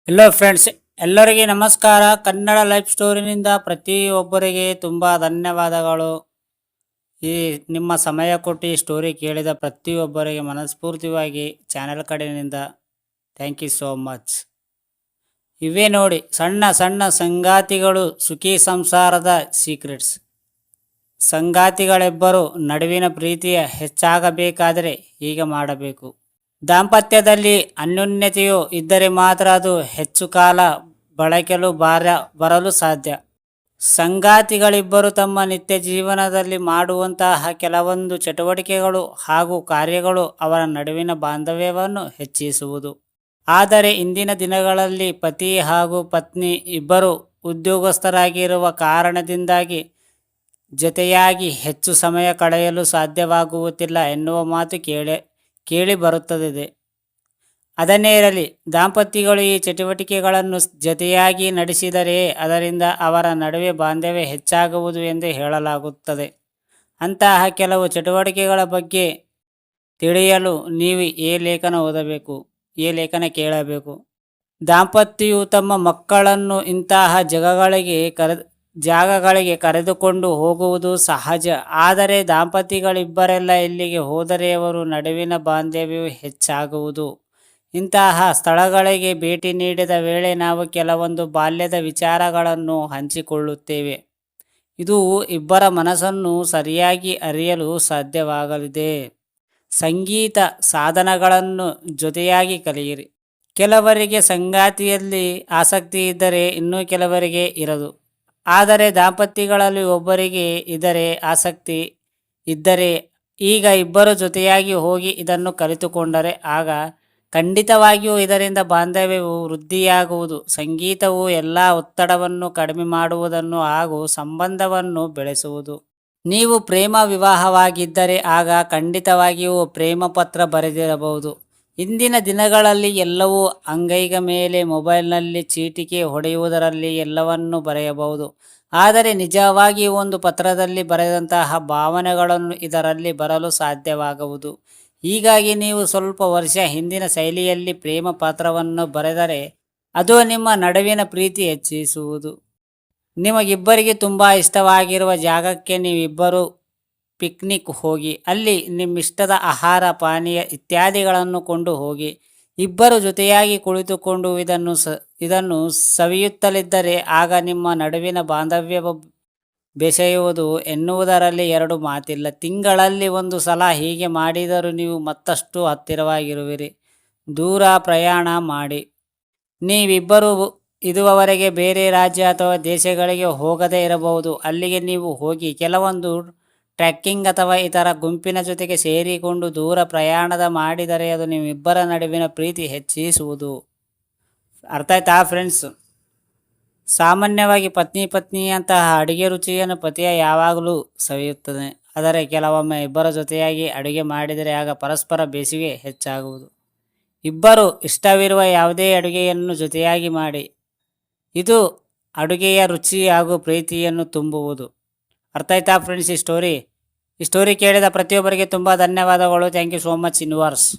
Hello friends, ಎಲ್ಲರಿಗೆ ನಮಸ್ಕಾರ. Kannada life ಸ್ಟೋರಿನಿಂದ ಪ್ರತಿಯೊಬ್ಬರಿಗೆ ತುಂಬ ಧನ್ಯವಾದಗಳು. ಈ ನಿಮ್ಮ ಸಮಯ ಕೊಟ್ಟು ಈ ಸ್ಟೋರಿ ಕೇಳಿದ ಪ್ರತಿಯೊಬ್ಬರಿಗೆ ಮನಸ್ಫೂರ್ತಿಯಾಗಿ ಚಾನೆಲ್ ಕಡೆಯಿಂದ ಥ್ಯಾಂಕ್ ಯು ಸೋ ಮಚ್. ಇವೇ ನೋಡಿ ಸಣ್ಣ ಸಣ್ಣ ಸಂಗಾತಿಗಳು ಸುಖಿ ಸಂಸಾರದ ಸೀಕ್ರೆಟ್ಸ್. ಸಂಗಾತಿಗಳೆಬ್ಬರು ನಡುವಿನ ಪ್ರೀತಿಯ ಹೆಚ್ಚಾಗಬೇಕಾದರೆ ಹೀಗೆ ಮಾಡಬೇಕು. ದಾಂಪತ್ಯದಲ್ಲಿ ಅನ್ಯೋನ್ಯತೆಯು ಇದ್ದರೆ ಮಾತ್ರ ಅದು ಹೆಚ್ಚು ಕಾಲ ಬಳಕೆಲು ಬರಲು ಸಾಧ್ಯ. ಸಂಗಾತಿಗಳಿಬ್ಬರು ತಮ್ಮ ನಿತ್ಯ ಜೀವನದಲ್ಲಿ ಮಾಡುವಂತಹ ಕೆಲವೊಂದು ಚಟುವಟಿಕೆಗಳು ಹಾಗೂ ಕಾರ್ಯಗಳು ಅವರ ನಡುವಿನ ಬಾಂಧವ್ಯವನ್ನು ಹೆಚ್ಚಿಸುವುದು. ಆದರೆ ಇಂದಿನ ದಿನಗಳಲ್ಲಿ ಪತಿ ಹಾಗೂ ಪತ್ನಿ ಇಬ್ಬರು ಉದ್ಯೋಗಸ್ಥರಾಗಿರುವ ಕಾರಣದಿಂದಾಗಿ ಜೊತೆಯಾಗಿ ಹೆಚ್ಚು ಸಮಯ ಕಳೆಯಲು ಸಾಧ್ಯವಾಗುತ್ತಿಲ್ಲ ಎನ್ನುವ ಮಾತು ಕೇಳಿ ಬರುತ್ತದೆ. ಅದನ್ನೇ ಇರಲಿ, ದಾಂಪತ್ಯಗಳು ಈ ಚಟುವಟಿಕೆಗಳನ್ನು ಜೊತೆಯಾಗಿ ನಡೆಸಿದರೆ ಅದರಿಂದ ಅವರ ನಡುವೆ ಬಾಂಧವ್ಯ ಹೆಚ್ಚಾಗುವುದು ಎಂದು ಹೇಳಲಾಗುತ್ತದೆ. ಅಂತಹ ಕೆಲವು ಚಟುವಟಿಕೆಗಳ ಬಗ್ಗೆ ತಿಳಿಯಲು ನೀವು ಈ ಲೇಖನ ಓದಬೇಕು, ಈ ಲೇಖನ ಕೇಳಬೇಕು. ದಾಂಪತ್ಯವು ತಮ್ಮ ಮಕ್ಕಳನ್ನು ಇಂತಹ ಜಾಗಗಳಿಗೆ ಕರೆದುಕೊಂಡು ಹೋಗುವುದು ಸಹಜ. ಆದರೆ ದಾಂಪತ್ಯಗಳಿಬ್ಬರೆಲ್ಲ ಇಲ್ಲಿಗೆ ಹೋದರೆ ಅವರ ನಡುವಿನ ಬಾಂಧವ್ಯವು ಹೆಚ್ಚಾಗುವುದು. ಇಂತಹ ಸ್ಥಳಗಳಿಗೆ ಭೇಟಿ ನೀಡಿದ ವೇಳೆ ನಾವು ಕೆಲವೊಂದು ಬಾಲ್ಯದ ವಿಚಾರಗಳನ್ನು ಹಂಚಿಕೊಳ್ಳುತ್ತೇವೆ. ಇದು ಇಬ್ಬರ ಮನಸ್ಸನ್ನು ಸರಿಯಾಗಿ ಅರಿಯಲು ಸಾಧ್ಯವಾಗಲಿದೆ. ಸಂಗೀತ ಸಾಧನಗಳನ್ನು ಜೊತೆಯಾಗಿ ಕಲಿಯಿರಿ. ಕೆಲವರಿಗೆ ಸಂಗಾತಿಯಲ್ಲಿ ಆಸಕ್ತಿ ಇದ್ದರೆ ಇನ್ನೂ ಕೆಲವರಿಗೆ ಇರದು. ಆದರೆ ದಾಂಪತ್ಯಗಳಲ್ಲಿ ಒಬ್ಬರಿಗೆ ಇದರ ಆಸಕ್ತಿ ಇದ್ದರೆ ಈಗ ಇಬ್ಬರು ಜೊತೆಯಾಗಿ ಹೋಗಿ ಇದನ್ನು ಕಲಿತುಕೊಂಡರೆ ಆಗ ಖಂಡಿತವಾಗಿಯೂ ಇದರಿಂದ ಬಾಂಧವ್ಯವು ವೃದ್ಧಿಯಾಗುವುದು. ಸಂಗೀತವು ಎಲ್ಲ ಒತ್ತಡವನ್ನು ಕಡಿಮೆ ಮಾಡುವುದನ್ನು ಹಾಗೂ ಸಂಬಂಧವನ್ನು ಬೆಳೆಸುವುದು. ನೀವು ಪ್ರೇಮ ವಿವಾಹವಾಗಿದ್ದರೆ ಆಗ ಖಂಡಿತವಾಗಿಯೂ ಪ್ರೇಮ ಪತ್ರ ಬರೆದಿರಬಹುದು. ಇಂದಿನ ದಿನಗಳಲ್ಲಿ ಎಲ್ಲವೂ ಅಂಗೈಗ ಮೇಲೆ ಮೊಬೈಲ್ನಲ್ಲಿ ಚೀಟಿಕೆ ಹೊಡೆಯುವುದರಲ್ಲಿ ಎಲ್ಲವನ್ನೂ ಬರೆಯಬಹುದು. ಆದರೆ ನಿಜವಾಗಿ ಒಂದು ಪತ್ರದಲ್ಲಿ ಬರೆದಂತಹ ಭಾವನೆಗಳನ್ನು ಇದರಲ್ಲಿ ಬರಲು ಸಾಧ್ಯವಾಗುವುದು. ಹೀಗಾಗಿ ನೀವು ಸ್ವಲ್ಪ ವರ್ಷ ಹಿಂದಿನ ಶೈಲಿಯಲ್ಲಿ ಪ್ರೇಮ ಪತ್ರವನ್ನು ಬರೆದರೆ ಅದು ನಿಮ್ಮ ನಡುವಿನ ಪ್ರೀತಿ ಹೆಚ್ಚಿಸುವುದು. ನಿಮಗಿಬ್ಬರಿಗೆ ತುಂಬ ಇಷ್ಟವಾಗಿರುವ ಜಾಗಕ್ಕೆ ನೀವಿಬ್ಬರು ಪಿಕ್ನಿಕ್ ಹೋಗಿ ಅಲ್ಲಿ ನಿಮ್ಮಿಷ್ಟದ ಆಹಾರ ಪಾನೀಯ ಇತ್ಯಾದಿಗಳನ್ನು ಕೊಂಡು ಹೋಗಿ ಇಬ್ಬರು ಜೊತೆಯಾಗಿ ಕುಳಿತುಕೊಂಡು ಇದನ್ನು ಸವಿಯುತ್ತಲಿದ್ದರೆ ಆಗ ನಿಮ್ಮ ನಡುವಿನ ಬಾಂಧವ್ಯ ಬೆಸೆಯುವುದು ಎನ್ನುವುದರಲ್ಲಿ ಎರಡು ಮಾತಿಲ್ಲ. ತಿಂಗಳಲ್ಲಿ ಒಂದು ಸಲ ಹೀಗೆ ಮಾಡಿದರೂ ನೀವು ಮತ್ತಷ್ಟು ಹತ್ತಿರವಾಗಿರುವಿರಿ. ದೂರ ಪ್ರಯಾಣ ಮಾಡಿ. ನೀವಿಬ್ಬರು ಇದುವರೆಗೆ ಬೇರೆ ರಾಜ್ಯ ಅಥವಾ ದೇಶಗಳಿಗೆ ಹೋಗದೇ ಇರಬಹುದು. ಅಲ್ಲಿಗೆ ನೀವು ಹೋಗಿ ಕೆಲವೊಂದು ಟ್ರೆಕ್ಕಿಂಗ್ ಅಥವಾ ಇತರ ಗುಂಪಿನ ಜೊತೆಗೆ ಸೇರಿಕೊಂಡು ದೂರ ಪ್ರಯಾಣದ ಮಾಡಿದರೆ ಅದು ನಿಮ್ಮಿಬ್ಬರ ನಡುವಿನ ಪ್ರೀತಿ ಹೆಚ್ಚಿಸುವುದು. ಅರ್ಥ ಆಯ್ತಾ ಫ್ರೆಂಡ್ಸ್? ಸಾಮಾನ್ಯವಾಗಿ ಪತ್ನಿಯಂತಹ ಅಡುಗೆ ರುಚಿಯನ್ನು ಪತಿಯ ಯಾವಾಗಲೂ ಸವಿಯುತ್ತದೆ. ಆದರೆ ಕೆಲವೊಮ್ಮೆ ಇಬ್ಬರ ಜೊತೆಯಾಗಿ ಅಡುಗೆ ಮಾಡಿದರೆ ಆಗ ಪರಸ್ಪರ ಬೇಸಿಗೆ ಹೆಚ್ಚಾಗುವುದು. ಇಬ್ಬರು ಇಷ್ಟವಿರುವ ಯಾವುದೇ ಅಡುಗೆಯನ್ನು ಜೊತೆಯಾಗಿ ಮಾಡಿ. ಇದು ಅಡುಗೆಯ ರುಚಿ ಹಾಗೂ ಪ್ರೀತಿಯನ್ನು ತುಂಬುವುದು. ಅರ್ಥ ಆಯ್ತಾ ಫ್ರೆಂಡ್ಸ್? ಈ ಸ್ಟೋರಿ ಕೇಳಿದ ಪ್ರತಿಯೊಬ್ಬರಿಗೆ ತುಂಬ ಧನ್ಯವಾದಗಳು. Thank you so much universe.